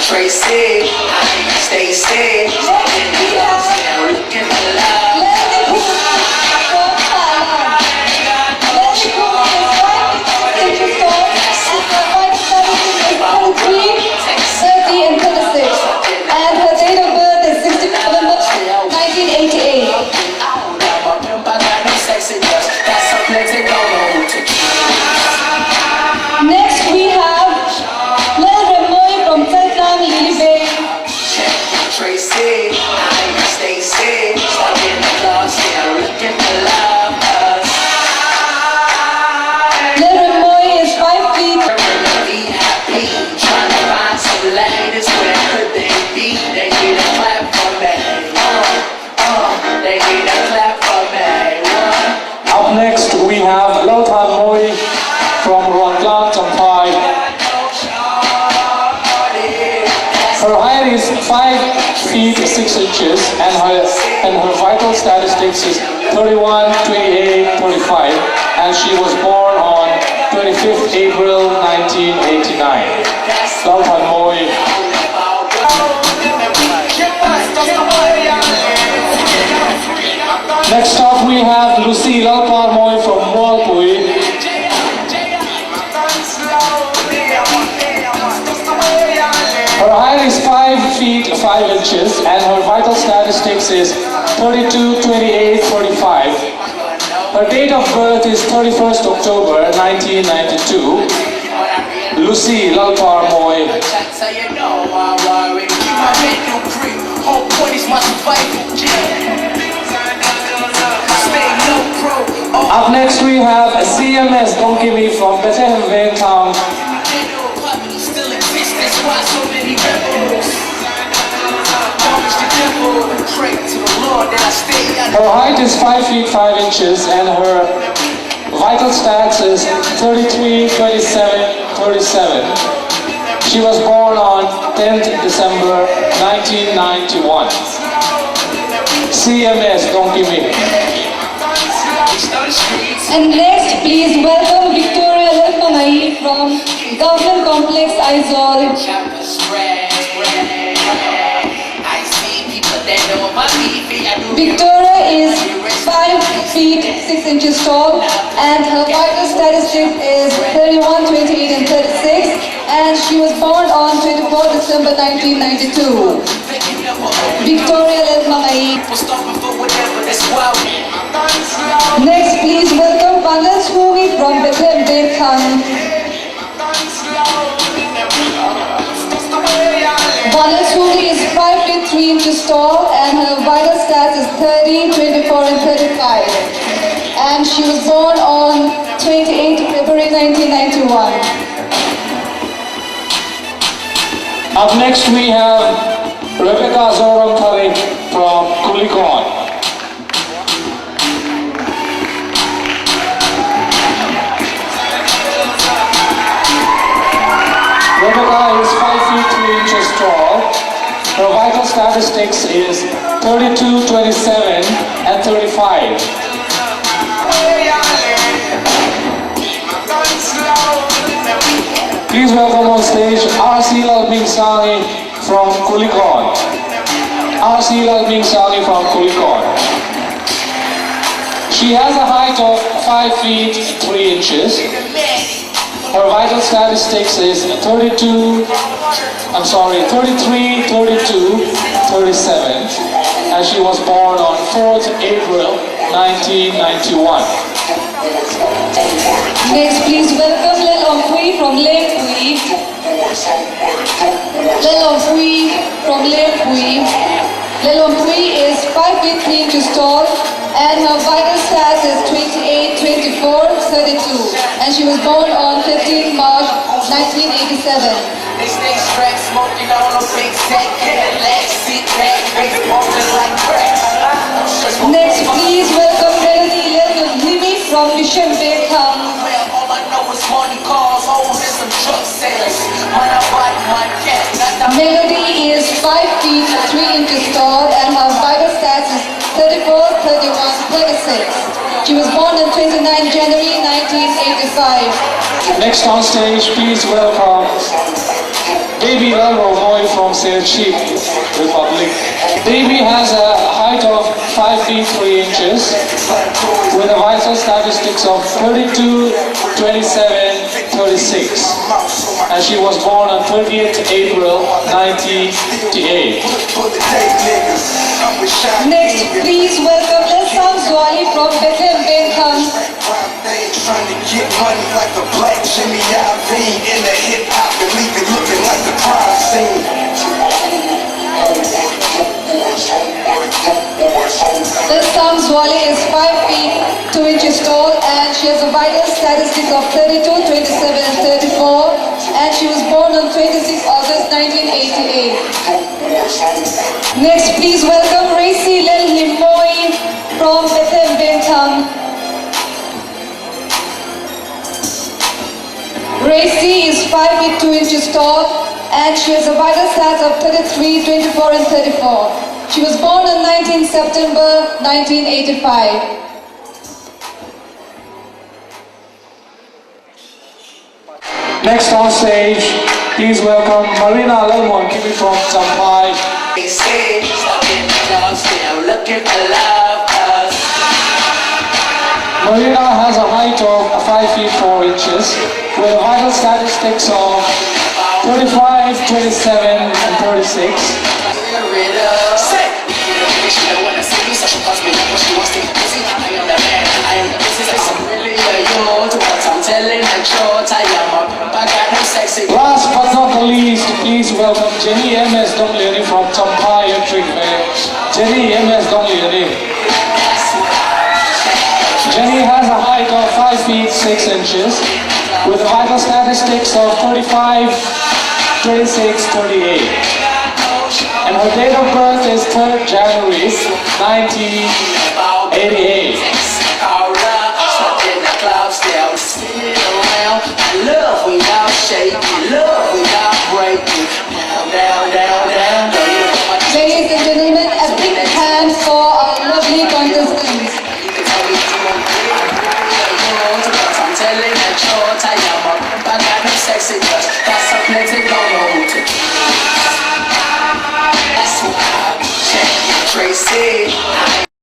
Tracy, Stacy, looking for love. And her date of birth is 16 November 1988. Next we have Lil Remoy from Vietnam, Lily Tracy, Stacy, stuck in the club, still looking for love. Lil Remoy is 5 feet. VIP, trying to find some ladies. Where could they be? They need a clap for me. They need a clap for me. Up next we have Lautan Moi from Ruanglang, Champhai. Her height is 5 feet 6 inches and her vital statistics is 31, 28, 35, and she was born on 25th April 1989. Lautan Moi. Next up we have Lucy Lalpar Moi from Mualpui. Her height is 5 feet 5 inches and her vital statistics is 32, 28, 45. Her date of birth is 31st October 1992. Lucy Lalpar Moi. Up next we have a CMS Donkey from Bethlehem Vale Town. Her height is 5 feet 5 inches and her vital stats is 33, 27, 37. She was born on 10th December 1991. CMS Donkey. And next, please welcome Victoria Lalpangai from Government Complex Aizol. Victoria is 5 feet 6 inches tall and her vital statistic is 31, 28 and 36, and she was born on 24 December 1992. Victoria Lalpangai. Next, please welcome Pandan Swumi from Bethlehem Dekhan. Pandan Swumi is 5 feet 3 inches tall and her vital stats is 30, 24 and 35. And she was born on 28 February 1991. Up next we have Rebecca Zoram Tariq from Kulikon. Rebecca is 5 feet 3 inches tall. Her vital statistics is 32, 27 and 35. Please welcome on stage R.C. Lalming Sali from Kulikon. R.C. Lalming Sali from Kulikon. She has a height of 5 feet 3 inches. Her vital statistics is 33, 32, 37, and she was born on 4th April 1991. Next, please welcome Lil Ompui from Lempui. Lil Ompui from Lempui. Lil Ompui is 5 feet 3 inches tall and her vital stats is 28, 24, 32, and she was born on 15 March 1987. They stay strapped, smoking on a big sack, sit back, face open like crack. Next, please welcome Melody Limi from Bisham Beckham. All I know is money, cars, hoes, and some truck sales. Melody is 5 feet 3 inches tall and her vital stats is 34, 31, 36. She was born on 29 January 1985. Next on stage, please welcome Baby Roy from Czech Republic. Baby has a height of 5 feet 3 inches with a vital statistics of 32, 27, 36. And she was born on 30th April 1988. Next, please welcome Lissam Zwali from Bethlehem, Bentham. Trying to get money like a black Jimmy IV in the hip hop and leave it looking like the crime scene. Lissam Zwali is 5 feet 2 inches tall and she has a vital statistics of 32, 27 and 34 and she was born on 26 August 1988. Next, please welcome Racy Lil Himoy from Bethlehem, Bentham. Racy is 5 feet 2 inches tall and she has a vital stats of 33, 24 and 34. She was born on 19 September 1985. Next on stage, please welcome Marina Lalmon, coming from Champai. They say, stuck in the club, still looking for love, 'cause Marina has a height of 5 feet 4 inches with a vital statistics of 35, 27 and 36. we're rid of sick. She don't wanna see me, so she calls me up when she wants to get busy. I am the man, I am the business. I'm really a yo to what I'm telling the truth. I am a pimp, I got no sexy. Last but not the least, please welcome Jenny M.S. Dongliani from Champai Trigve. Jenny M.S. Dongliani. Jenny has a height of 5 feet 6 inches with a vital statistics of 35, 26, 38. And her date of birth is 3rd January 1988. Stuck in the club, still spinning around. Love without shaking, love without breaking. Down, down, down, down. Ladies and gentlemen, a big hand for our lovely contestants. I'm telling the truth, I am a pimp, I got no sexy girls. Got some plenty going on to. That's why Tracy.